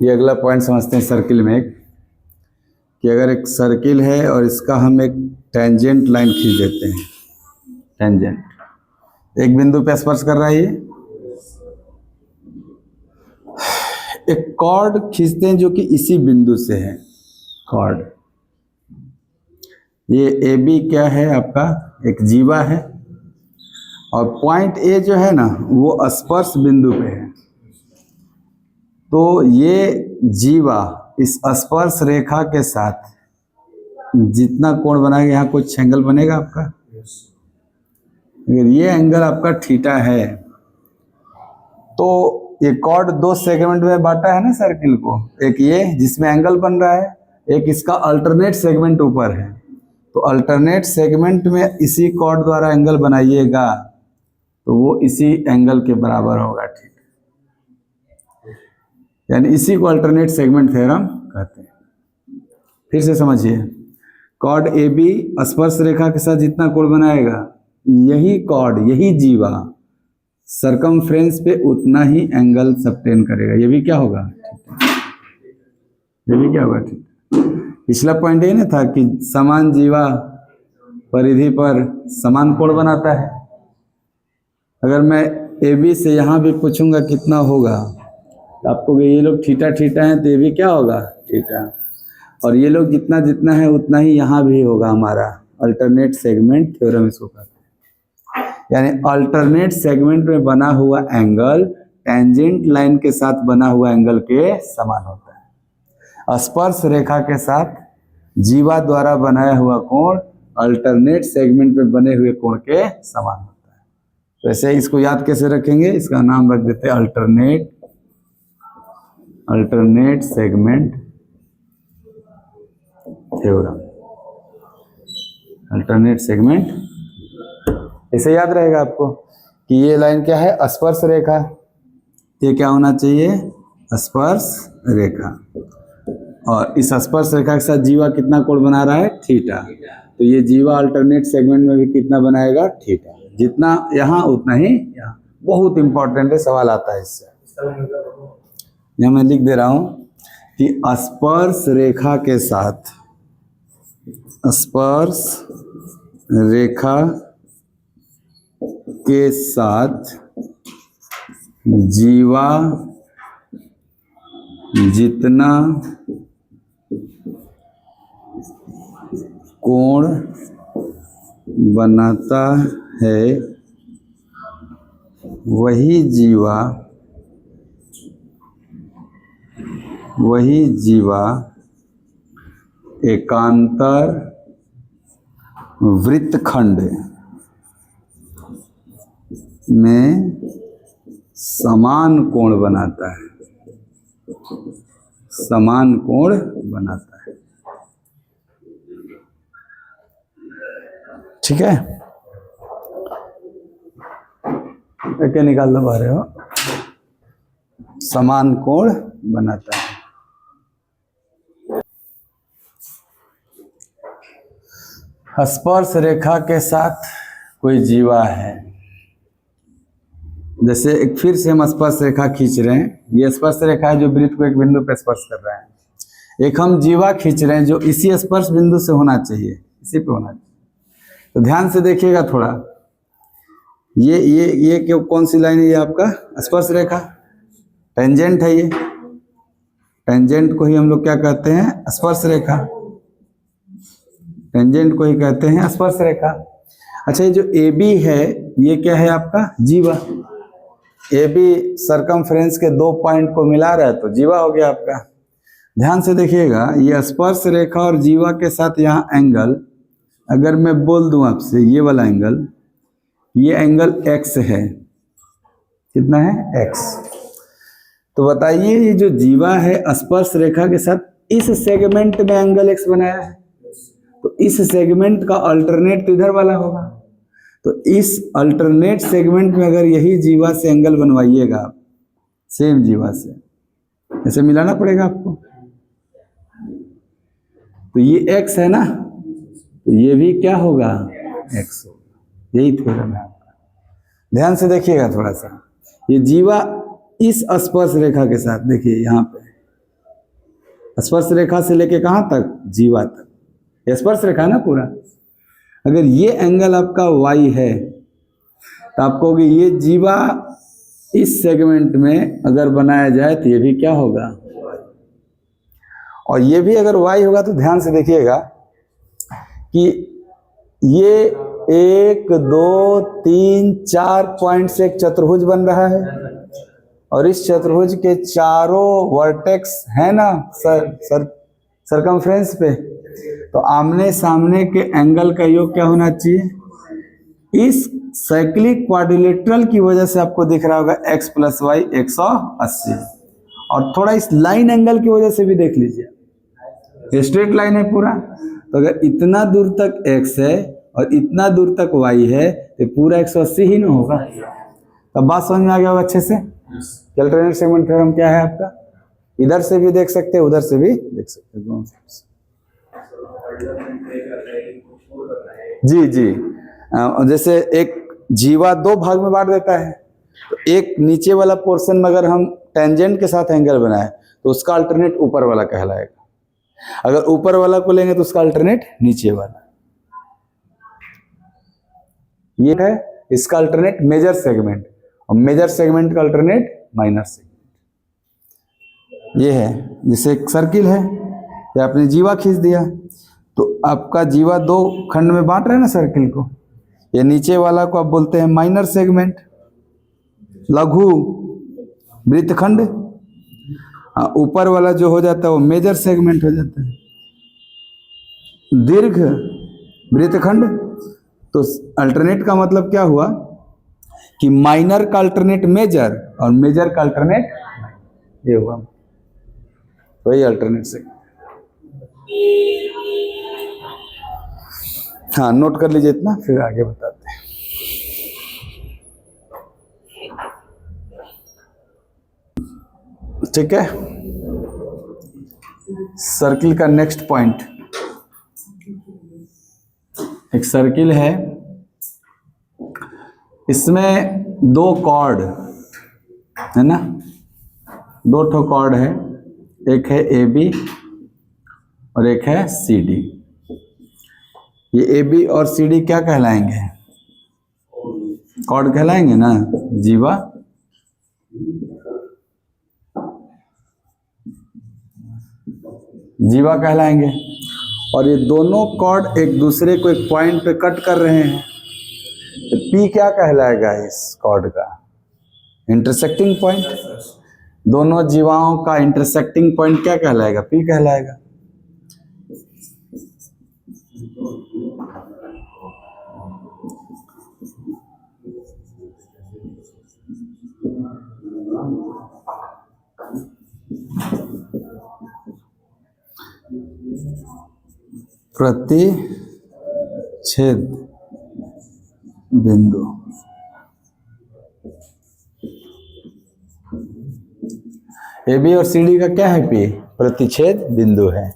ये अगला पॉइंट समझते हैं सर्किल में एक, कि अगर एक सर्किल है और इसका हम एक टेंजेंट लाइन खींच देते हैं, टेंजेंट एक बिंदु पे स्पर्श कर रहा है, ये एक कॉर्ड खींचते हैं जो कि इसी बिंदु से है, कॉर्ड। ये ए बी क्या है आपका, एक जीवा है, और पॉइंट ए जो है ना वो स्पर्श बिंदु पे है। तो ये जीवा इस स्पर्श रेखा के साथ जितना कोण बनाएगा, यहाँ कुछ एंगल बनेगा आपका, अगर ये एंगल आपका थीटा है तो ये कॉर्ड दो सेगमेंट में बांटा है ना सर्किल को, एक ये जिसमें एंगल बन रहा है, एक इसका अल्टरनेट सेगमेंट ऊपर है। तो अल्टरनेट सेगमेंट में इसी कॉर्ड द्वारा एंगल बनाइएगा तो वो इसी एंगल के बराबर होगा, ठीक, यानी इसी को अल्टरनेट सेगमेंट थ्योरम कहते हैं। फिर से समझिए, कॉर्ड ए बी स्पर्श रेखा के साथ जितना कोण बनाएगा, यही कॉर्ड, यही जीवा सरकमफ्रेंस पे उतना ही एंगल सबटेन करेगा। ये भी क्या होगा, ये भी क्या होगा, ठीक। पिछला पॉइंट ये ना था कि समान जीवा परिधि पर समान कोण बनाता है। अगर मैं ए बी से यहाँ भी पूछूंगा कितना होगा, तो आपको ये लोग थीटा थीटा हैं तो ये भी क्या होगा, थीटा, और ये लोग जितना जितना है उतना ही यहाँ भी होगा हमारा, अल्टरनेट सेगमेंट थ्योरम इसको कहते हैं। यानी अल्टरनेट सेगमेंट में बना हुआ एंगल टेंजेंट लाइन के साथ बना हुआ एंगल के समान होता है। स्पर्श रेखा के साथ जीवा द्वारा बनाया हुआ कोण अल्टरनेट सेगमेंट में बने हुए कोण के समान होता है। तो ऐसे इसको याद कैसे रखेंगे, इसका नाम रख देते हैं alternate segment theorem. Alternate segment, इसे याद रहेगा आपको कि ये लाइन क्या है, स्पर्श रेखा। ये क्या होना चाहिए, स्पर्श रेखा, और इस स्पर्श रेखा के साथ जीवा कितना कोण बना रहा है, थीटा। तो ये जीवा अल्टरनेट सेगमेंट में भी कितना बनाएगा, थीटा, जितना यहाँ उतना ही यहाँ। बहुत इंपॉर्टेंट है, सवाल आता है इससे। यहाँ मैं लिख दे रहा हूं कि स्पर्श रेखा के साथ, स्पर्श रेखा के साथ जीवा जितना कोण बनाता है वही जीवा एकांतर वृत्तखंड में समान कोण बनाता है, समान कोण बनाता है, ठीक है। क्या निकाल लो पा रहे हो, समान कोण बनाता है। स्पर्श रेखा के साथ कोई जीवा है, जैसे एक फिर से हम स्पर्श रेखा खींच रहे हैं, ये स्पर्श रेखा है जो वृत्त को एक बिंदु पर स्पर्श कर रहा है। एक हम जीवा खींच रहे हैं जो इसी स्पर्श बिंदु से होना चाहिए, इसी पे होना चाहिए। तो ध्यान से देखिएगा थोड़ा, ये क्यों, कौन सी लाइन है, ये आपका स्पर्श रेखा, टेंजेंट है। ये टेंजेंट को ही हम लोग क्या कहते हैं, स्पर्श रेखा, टेंजेंट को ही कहते हैं स्पर्श रेखा। अच्छा, ये जो ए बी है ये क्या है आपका, जीवा। ए बी सरकमफ्रेंस के दो पॉइंट को मिला रहा है तो जीवा हो गया आपका। ध्यान से देखिएगा, ये स्पर्श रेखा और जीवा के साथ यहाँ एंगल, अगर मैं बोल दूं आपसे ये वाला एंगल, ये एंगल x है, कितना है, x। तो बताइए ये जो जीवा है स्पर्श रेखा के साथ इस सेगमेंट में एंगल x बनाया है, तो इस सेगमेंट का अल्टरनेट तो इधर वाला होगा। तो इस अल्टरनेट सेगमेंट में अगर यही जीवा से एंगल बनवाइएगा आप, सेम जीवा से, ऐसे मिलाना पड़ेगा आपको। तो ये x है ना, तो ये भी क्या होगा, x होगा। यही थ्योरम है आपका। ध्यान से देखिएगा थोड़ा सा, ये जीवा इस स्पर्श रेखा के साथ, देखिए यहाँ पे स्पर्श रेखा से लेके कहां तक, जीवा तक, ये स्पर्श रेखा ना पूरा। अगर ये एंगल आपका y है तो आप कहोगे ये जीवा इस सेगमेंट में अगर बनाया जाए तो ये भी क्या होगा, और ये भी अगर y होगा। तो ध्यान से देखिएगा कि ये 1 2 3 4 पॉइंट से एक चतुर्भुज बन रहा है, और इस चतुर्भुज के चारों वर्टेक्स है ना सरकमफ्रेंस पे, तो आमने सामने के एंगल का योग क्या होना चाहिए। इस साइक्लिक क्वाड्रिलेटरल की वजह से आपको दिख रहा होगा x + y 180, और थोड़ा इस लाइन एंगल की वजह से भी देख लीजिए, स्ट्रेट लाइन है पूरा। तो अगर इतना दूर तक x है और इतना दूर तक y है तो पूरा 180 ही ना होगा। तब बात समझ में आ गया होगा अच्छे से। अल्टरनेट सेगमेंट थ्योरम क्या है आपका, इधर से भी देख सकते हैं उधर से भी देख सकते हैं, दोनों से। जी जी, जैसे एक जीवा 2 भाग में बांट देता है, तो एक नीचे वाला पोर्शन में अगर हम टेंजेंट के साथ एंगल बनाए तो उसका अल्टरनेट ऊपर वाला कहलाएगा, अगर ऊपर वाला को लेंगे तो उसका अल्टरनेट नीचे वाला। ये है इसका अल्टरनेट मेजर सेगमेंट, और मेजर सेगमेंट का अल्टरनेट माइनर सेगमेंट। ये है जैसे एक सर्किल है, या आपने जीवा खींच दिया तो आपका जीवा 2 खंड में बांट रहा है ना सर्किल को, ये नीचे वाला को आप बोलते हैं माइनर सेगमेंट, लघु वृत्तखंड। ऊपर वाला जो हो जाता है वो मेजर सेगमेंट हो जाता है, दीर्घ वृत्तखंड। तो अल्टरनेट का मतलब क्या हुआ कि माइनर का अल्टरनेट मेजर और मेजर का अल्टरनेट, ये हुआ वही अल्टरनेट सेगमेंट। हाँ, नोट कर लीजिए इतना, फिर आगे बताते हैं। ठीक है, सर्किल का नेक्स्ट पॉइंट, एक सर्किल है, इसमें 2 कॉर्ड है ना, 2 ठो कॉर्ड है, एक है AB और एक है CD। ये AB और CD क्या कहलाएंगे, कॉर्ड कहलाएंगे ना, जीवा। जीवा कहलाएंगे, और ये दोनों कॉर्ड एक दूसरे को एक पॉइंट पे कट कर रहे हैं, तो P क्या कहलाएगा इस कॉर्ड का, इंटरसेक्टिंग पॉइंट। दोनों जीवाओं का इंटरसेक्टिंग पॉइंट क्या कहलाएगा, P कहलाएगा। प्रतिच्छेद बिंदु, AB और CD का क्या है, P प्रतिच्छेद बिंदु है।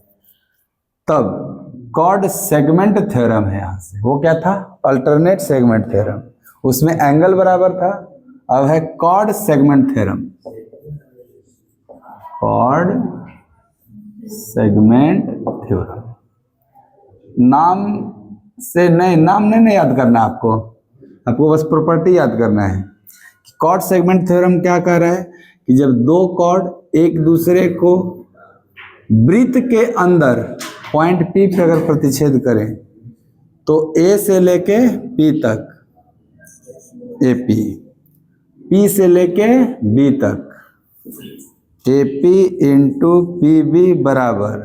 तब कॉर्ड सेगमेंट थ्योरम है, यहां से वो क्या था, अल्टरनेट सेगमेंट थ्योरम, उसमें एंगल बराबर था, अब है chord segment theorem. Chord segment theorem, नाम से नहीं, नाम नहीं याद करना आपको, आपको बस प्रॉपर्टी याद करना है। कॉर्ड सेगमेंट थ्योरम क्या कह रहा है कि जब 2 कॉर्ड एक दूसरे को वृत्त के अंदर पॉइंट P पे अगर प्रतिच्छेद करें तो A से लेके P तक AP, P से लेके B तक AP इंटू PB बराबर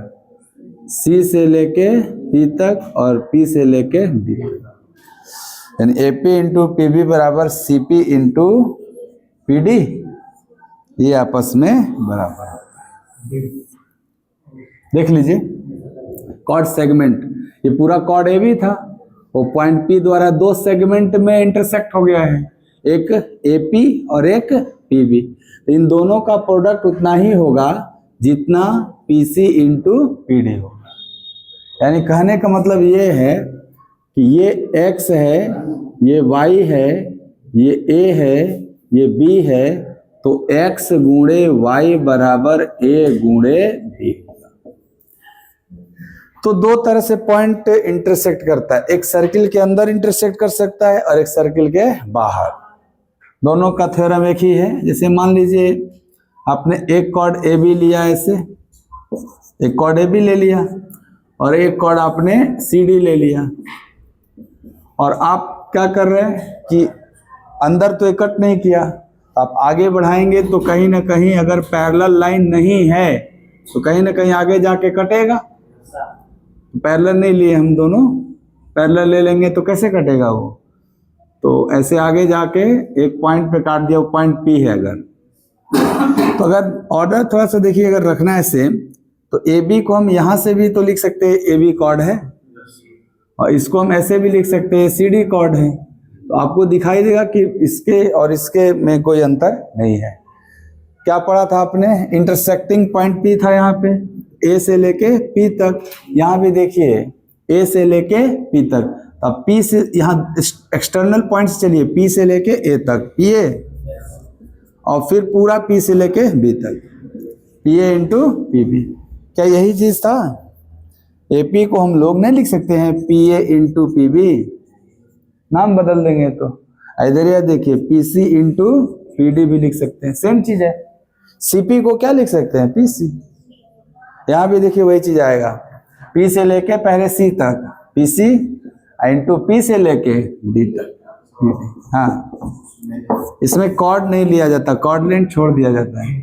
C से लेके P तक और P से लेके D तक, यानी AP इंटू PB बराबर CP इंटू PD, ये आपस में बराबर होता है। देख लीजिए कॉर्ड सेगमेंट, ये पूरा कॉर्ड AB था, वो पॉइंट P द्वारा 2 सेगमेंट में इंटरसेक्ट हो गया है, एक AP और एक PB। इन दोनों का प्रोडक्ट उतना ही होगा जितना PC इंटू PD होगा। यानी कहने का मतलब ये है कि ये X है, ये Y है, ये A है, ये B है, तो X गुणे Y बराबर A गुणे B होगा। तो दो तरह से पॉइंट इंटरसेक्ट करता है, एक सर्किल के अंदर इंटरसेक्ट कर सकता है और एक सर्किल के बाहर। दोनों का थ्योरम एक ही है। जैसे मान लीजिए आपने एक कॉर्ड ए बी लिया, ऐसे एक कॉर्ड ए बी ले लिया और एक कॉर्ड आपने सी डी ले लिया, और आप क्या कर रहे हैं कि अंदर तो एक कट नहीं किया, आप आगे बढ़ाएंगे तो कहीं ना कहीं अगर पैरेलल लाइन नहीं है तो कहीं ना कहीं आगे जाके कटेगा। पैरेलल नहीं लिए हम दोनों, पैरेलल ले लेंगे तो कैसे कटेगा वो। तो ऐसे आगे जाके एक पॉइंट पे काट दिया, वो पॉइंट पी है अगर, तो अगर ऑर्डर थोड़ा सा देखिए, अगर रखना है सेम, तो ए बी को हम यहाँ से भी तो लिख सकते हैं ए बी कॉर्ड है, और इसको हम ऐसे भी लिख सकते हैं सी डी कॉर्ड है। तो आपको दिखाई देगा कि इसके और इसके में कोई अंतर नहीं है। क्या पढ़ा था आपने, इंटरसेक्टिंग पॉइंट पी था यहाँ पे, ए से लेके पी तक। यहाँ भी देखिए ए से लेके पी तक, अब पी से यहाँ एक्सटर्नल पॉइंट्स चलिए, पी से लेके ए तक, पी ए, और फिर पूरा पी से लेके बी तक, P A into P B. क्या यही चीज था। एपी को हम लोग नहीं लिख सकते हैं P A into P B, नाम बदल देंगे तो। इधर यह देखिए P C into P D भी लिख सकते हैं, सेम चीज है। सीपी को क्या लिख सकते हैं, पी सी। यहाँ भी देखिए वही चीज आएगा, पी से लेके पहले सी तक पी सी इंटू पी से लेके डी तक। हाँ, इसमें कॉर्ड नहीं लिया जाता, कॉर्ड लेंथ छोड़ दिया जाता है।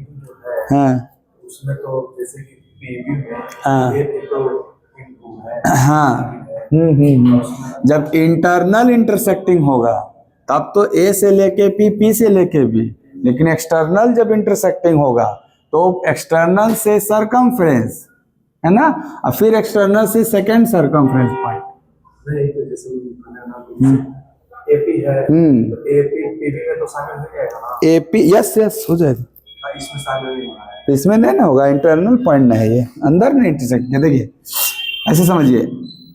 हाँ उसमें तो जैसे कि पीवी में हाँ ये तो इनटू है। हाँ जब इंटरनल इंटरसेक्टिंग होगा तब तो ए से लेके पी, पी से लेके बी, लेकिन एक्सटर्नल जब इंटरसेक्टिंग होगा तो एक्सटर्नल से सरकमफ्रेंस, है ना, और फिर एक्सटर्नल से सेकंड सरकमफ्रेंस पॉइंट। नहीं तो जैसे एपी है तो एपी पीवी में तो शामिल हो जाएगा ना। एपी यस यस हो जाएगा, इसमें शामिल नहीं होना है। तो इसमें नहीं ना होगा, इंटरनल पॉइंट नहीं है ये, अंदर नहीं इंटरसेक्ट किया। देखिए ऐसे समझिए,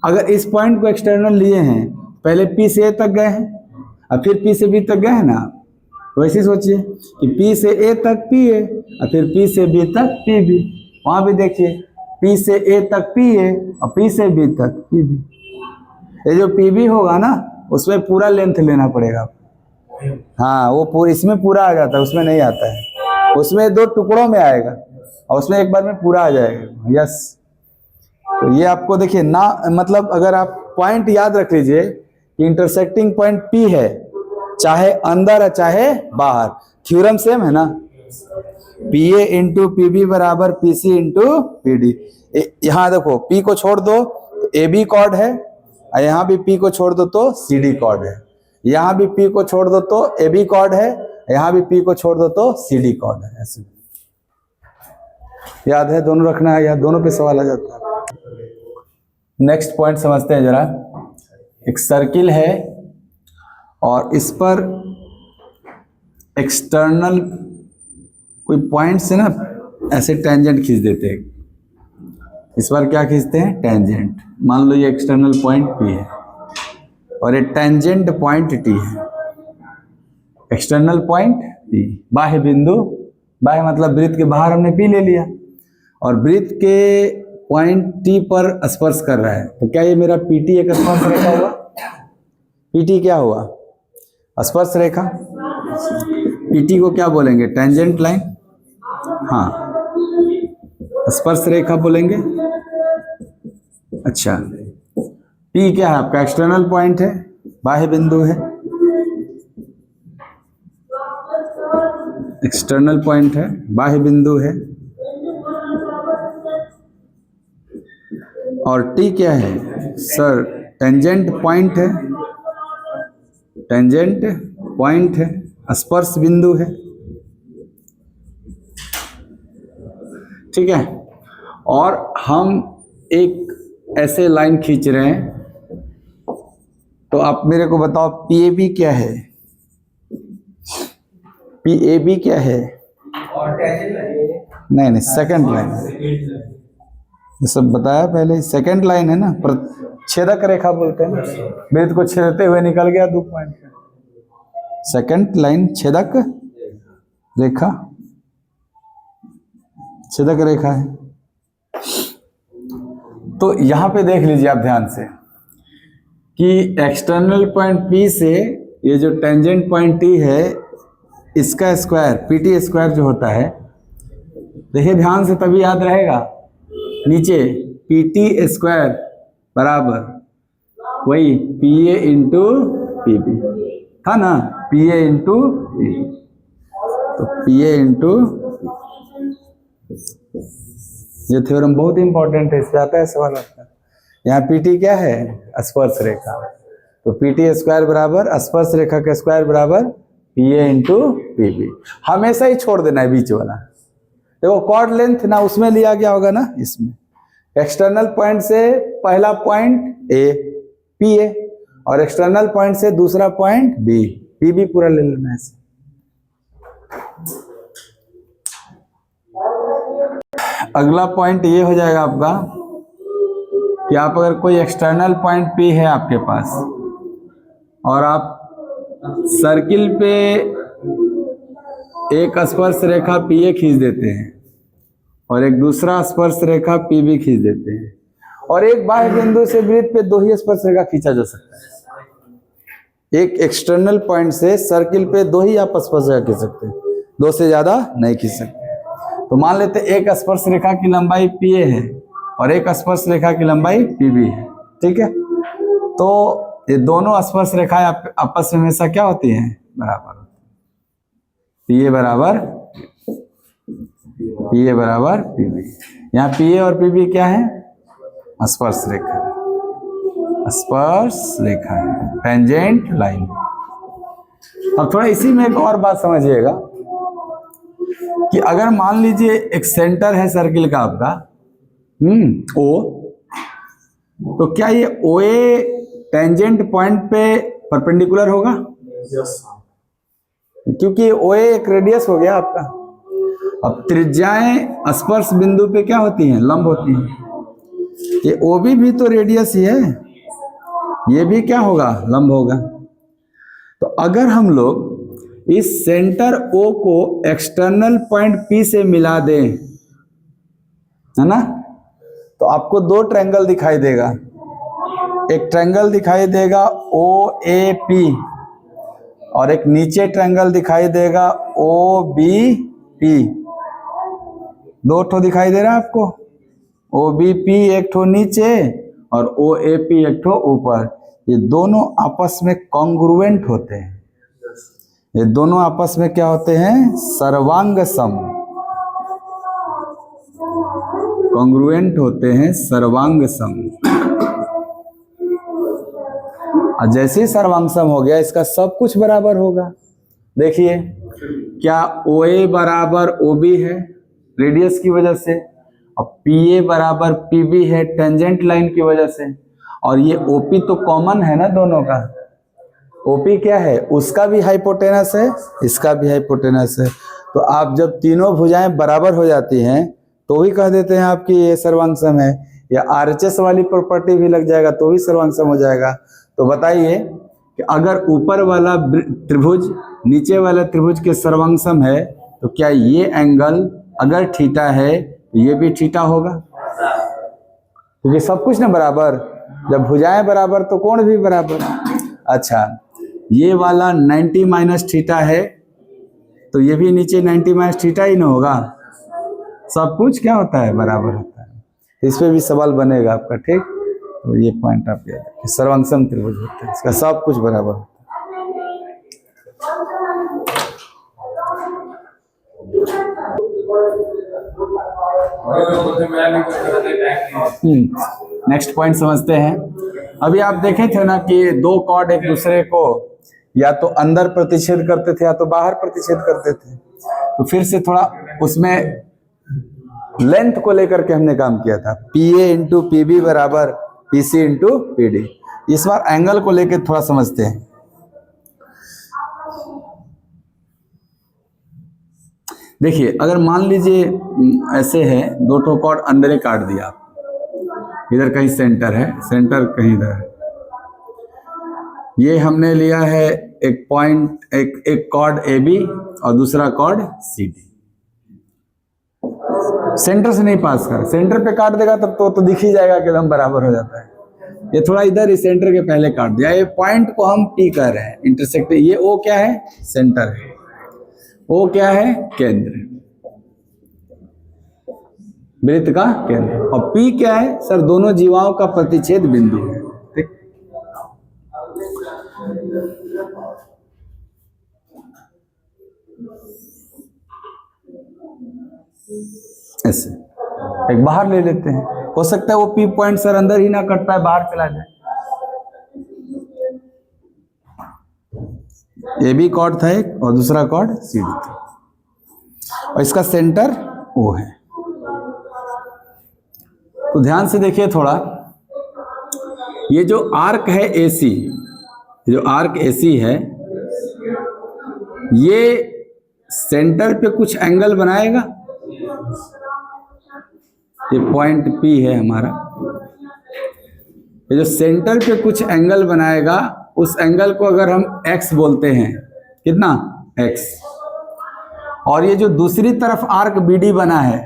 अगर इस पॉइंट को एक्सटर्नल लिए हैं, पहले पी से ए तक गए हैं और फिर पी से बी तक गए हैं ना, वैसे सोचिए कि पी से ए तक पी ए और फिर पी से बी तक पी बी। वहां भी देखिए पी से ए तक पी ए और पी से बी तक पी बी। ये जो पी बी होगा ना उसमें पूरा लेंथ लेना पड़ेगा। हाँ वो पूरा इसमें पूरा आ जाता है, उसमें नहीं आता है, उसमें दो टुकड़ों में आएगा और उसमें एक बार में पूरा आ जाएगा। यस, तो ये आपको देखिए ना, मतलब अगर आप पॉइंट याद रख लीजिए कि इंटरसेक्टिंग पॉइंट पी है, चाहे अंदर है चाहे बाहर, थ्योरम सेम है ना, P A into P B बराबर P C into P D. यहाँ देखो पी को छोड़ दो तो ए बी कॉर्ड है, और यहाँ भी पी को छोड़ दो तो सी डी कॉर्ड है, यहाँ भी पी को छोड़ दो तो ए बी कॉर्ड है, यहाँ भी पी को छोड़ दो तो सी डी कॉर्ड है। ऐसे याद है, दोनों रखना है, यहाँ दोनों पे सवाल आ जाता है। नेक्स्ट पॉइंट समझते हैं जरा। एक सर्किल है और इस पर एक्सटर्नल कोई पॉइंट से ना ऐसे टेंजेंट खींच देते हैं। इस पर क्या खींचते हैं, टेंजेंट। मान लो ये एक्सटर्नल पॉइंट पी है और ये टेंजेंट पॉइंट टी है। एक्सटर्नल पॉइंट टी, बाह्य बिंदु, बाह्य मतलब वृत्त के बाहर हमने पी ले लिया और वृत्त के पॉइंट टी पर स्पर्श कर रहा है, तो क्या ये मेरा पीटी एक स्पर्श रेखा हुआ। पीटी क्या हुआ, स्पर्श रेखा। पीटी को क्या बोलेंगे, टेंजेंट लाइन। हाँ, स्पर्श रेखा बोलेंगे। अच्छा, टी क्या है आपका, एक्सटर्नल पॉइंट है, बाह्य बिंदु है, एक्सटर्नल पॉइंट है, बाह्य बिंदु है। और टी क्या है सर, टेंजेंट पॉइंट है, टेंजेंट पॉइंट है, स्पर्श बिंदु है। ठीक है, और हम एक ऐसे लाइन खींच रहे हैं, तो आप मेरे को बताओ पी ए बी क्या है, पी ए बी क्या है। नहीं, सेकंड लाइन, ये सब बताया पहले, सेकंड लाइन है ना, छेदक रेखा बोलते हैं ना, वृत्त को छेदते हुए निकल गया 2 पॉइंट का, सेकंड लाइन छेदक रेखा, छेदक रेखा है। तो यहां पे देख लीजिए आप ध्यान से कि एक्सटर्नल पॉइंट P से ये जो टेंजेंट पॉइंट T है इसका स्क्वायर PT स्क्वायर जो होता है, देखिए ध्यान से तभी याद रहेगा, नीचे PT स्क्वायर बराबर वही PA इंटू PB था ना, PA इंटू PB, तो PA इंटू, ये थ्योरम बहुत इंपॉर्टेंट है, इससे आता है सवाल आपका। यहाँ PT क्या है? स्पर्श रेखा, तो PT स्क्वायर बराबर स्पर्श रेखा का स्क्वायर बराबर PA इंटू PB। हमेशा ही छोड़ देना है बीच वाला, देखो कॉर्ड लेंथ ना उसमें लिया गया होगा ना, इसमें एक्सटर्नल पॉइंट से पहला पॉइंट A PA और एक्सटर्नल पॉइंट से दूसरा पॉइंट B PB पूरा ले लेना है। अगला पॉइंट ये हो जाएगा आपका कि आप अगर कोई एक्सटर्नल पॉइंट P है आपके पास और आप सर्किल पे एक स्पर्श रेखा PA खींच देते हैं और एक दूसरा स्पर्श रेखा PB खींच देते हैं और एक बाह्य बिंदु से वृत्त पे दो ही स्पर्श रेखा खींचा जा सकता है। एक एक्सटर्नल पॉइंट से सर्किल पे दो ही आप स्पर्श रेखा खींच सकते हैं, दो से ज्यादा नहीं खींच सकते। तो मान लेते हैं एक स्पर्श रेखा की लंबाई PA है और एक स्पर्श रेखा की लंबाई PB है, ठीक है। तो ये दोनों स्पर्श रेखाएं आपस में हमेशा क्या होती हैं? बराबर होती है। PA बराबर PB। यहाँ PA और PB क्या है? स्पर्श रेखा, स्पर्श रेखा है, टेंजेंट लाइन। अब थोड़ा इसी में एक और बात समझिएगा कि अगर मान लीजिए एक सेंटर है सर्किल का आपका O, तो क्या ये OA टेंजेंट पॉइंट पे परपेंडिकुलर होगा? क्योंकि OA एक रेडियस हो गया आपका। अब त्रिज्याएं स्पर्श बिंदु पे क्या होती हैं? लंब होती हैं। ये OB भी तो रेडियस ही है, ये भी क्या होगा? लंब होगा। तो अगर हम लोग इस सेंटर O को एक्सटर्नल पॉइंट P से मिला दें, है ना, तो आपको दो ट्रायंगल दिखाई देगा। एक ट्रायंगल दिखाई देगा OAP और एक नीचे ट्रायंगल दिखाई देगा OBP। दो ठो दिखाई दे रहा है आपको, OBP एक ठो नीचे और OAP एक ठो ऊपर। ये दोनों आपस में कॉन्ग्रुएंट होते हैं। ये दोनों आपस में क्या होते हैं? सर्वांग सम। कॉन्ग्रुएंट होते हैं, सर्वांग सम। और जैसे ही सर्वांग सम हो गया, इसका सब कुछ बराबर होगा। देखिए क्या OA बराबर OB है रेडियस की वजह से, और PA बराबर PB है टेंजेंट लाइन की वजह से, और ये OP तो कॉमन है ना दोनों का। OP क्या है? उसका भी हाइपोटेनस है, इसका भी हाइपोटेनस है। तो आप जब तीनों भुजाएं बराबर हो जाती हैं तो भी कह देते हैं आपकी ये सर्वांग सम है, या RHS वाली प्रॉपर्टी भी लग जाएगा तो भी सर्वांग सम हो जाएगा। तो बताइए कि अगर ऊपर वाला त्रिभुज नीचे वाला त्रिभुज के सर्वांग सम है, तो क्या ये एंगल अगर थीटा है तो ये भी थीटा होगा? क्योंकि सब कुछ ना बराबर, जब भुजाएं बराबर तो कोण भी बराबर। अच्छा, ये वाला 90 माइनस थीटा है तो ये भी नीचे 90 माइनस थीटा ही ना होगा। सब कुछ क्या होता है? बराबर होता है। इस पे भी सवाल बनेगा आपका, ठीक। तो ये पॉइंट आप याद रखिए, सर्वांग सम त्रिभुज होता है, इसका सब कुछ बराबर होता है। नेक्स्ट पॉइंट समझते हैं। अभी आप देखे थे ना कि दो कॉर्ड एक दूसरे को या तो अंदर प्रतिच्छेद करते थे या तो बाहर प्रतिच्छेद करते थे। तो फिर से थोड़ा उसमें लेंथ को लेकर के हमने काम किया था, PA इंटू PB बराबर PC इंटू PD। इस बार एंगल को लेकर थोड़ा समझते हैं। देखिए अगर मान लीजिए ऐसे है, दो ठो कॉर्ड अंदर ही काट दिया, इधर कहीं सेंटर है, सेंटर कहीं इधर है। ये हमने लिया है एक पॉइंट, एक कॉर्ड AB और दूसरा कॉर्ड CD। सेंटर से नहीं पास कर, सेंटर पे काट देगा तब तो दिख ही जाएगा कि एकदम बराबर हो जाता है। ये थोड़ा इधर ही सेंटर के पहले काट दिया। ये पॉइंट को हम P कह रहे हैं, इंटरसेक्ट। ये O क्या है? सेंटर है। O क्या है? केंद्र, वृत्त का केंद्र। और P क्या है? सर दोनों जीवाओं का प्रतिच्छेद बिंदु है। ठीक, ऐसे एक बाहर ले लेते हैं। हो सकता है वो P पॉइंट सर अंदर ही ना कट पाए, बाहर चला जाए। ये भी कॉर्ड था एक, और दूसरा कॉर्ड CD था, और इसका सेंटर O है। तो ध्यान से देखिए थोड़ा, ये जो आर्क है AC, जो आर्क AC है, ये सेंटर पे कुछ एंगल बनाएगा। ये पॉइंट P है हमारा, ये जो सेंटर पे कुछ एंगल बनाएगा, उस एंगल को अगर हम x बोलते हैं, कितना? x। और ये जो दूसरी तरफ आर्क BD बना है,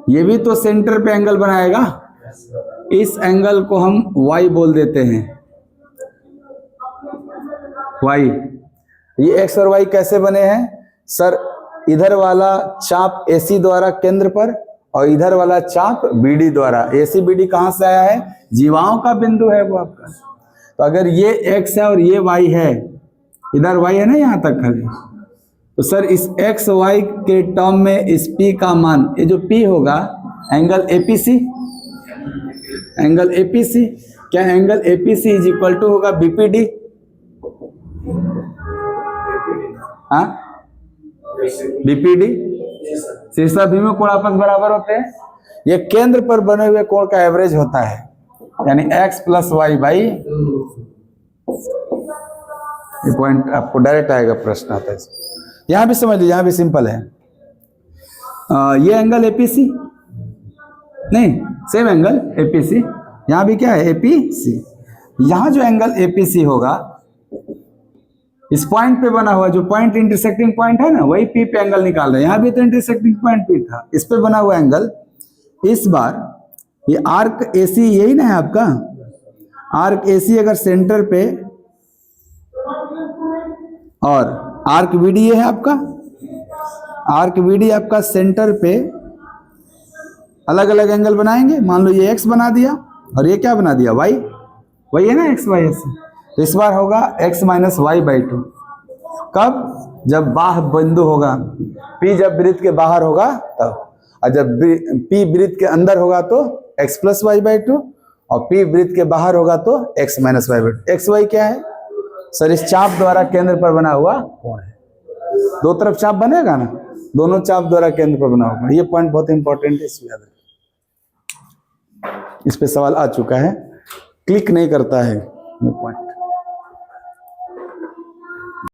ये भी तो सेंटर पे एंगल बनाएगा। इस एंगल को हम y बोल देते हैं, y। ये x और y कैसे बने हैं सर? इधर वाला चाप AC द्वारा केंद्र पर, और इधर वाला चाप BD द्वारा। AC BD कहां से आया है? जीवाओं का बिंदु है वो आपका। तो अगर ये x है और ये y है, इधर y है ना यहां तक खाली, तो सर इस x y के टर्म में इस P का मान, ये जो P होगा एंगल APC, एंगल APC। क्या angle APC is equal to होगा BPD? हाँ, BPD शीर्षाभिमुख कोण आपस बराबर होते हैं। ये केंद्र पर बने हुए कोण का एवरेज होता है, यानी x प्लस वाई बाई। ये पॉइंट आपको डायरेक्ट आएगा, प्रश्न आता है। यहां भी समझ लीजिए, यहां भी सिंपल है। ये एंगल APC नहीं, सेम एंगल APC, यहां भी क्या है? APC। यहां जो एंगल APC होगा, इस पॉइंट पे बना हुआ, जो पॉइंट इंटरसेक्टिंग पॉइंट है ना, वही P पे एंगल निकाल रहे हैं। यहां भी तो इंटरसेक्टिंग पॉइंट P था, इस पे बना हुआ एंगल। इस बार ये आर्क AC यही ना है आपका, आर्क AC अगर सेंटर पे, और आर्क BD ये है आपका, आर्क BD आपका सेंटर पे अलग अलग एंगल बनाएंगे। मान लो ये x बना दिया, और ये क्या बना दिया? y। वही है ना x y ऐसे। तो इस बार होगा x माइनस वाई बाई 2। कब? जब बाह्य बिंदु होगा, P जब वृत्त के बाहर होगा तब, और जब P वृत्त के अंदर होगा तो x प्लस वाई बाई 2, और P वृत्त के बाहर होगा तो x minus y by 2। x y क्या है सर? इस चाप द्वारा केंद्र पर बना हुआ कोण है। दो तरफ चाप बनेगा ना, दोनों चाप द्वारा केंद्र पर बना हुआ। ये पॉइंट बहुत इंपॉर्टेंट है, इसमें याद रखिए। इस पे सवाल आ चुका है, क्लिक नहीं करता है ये पॉइंट।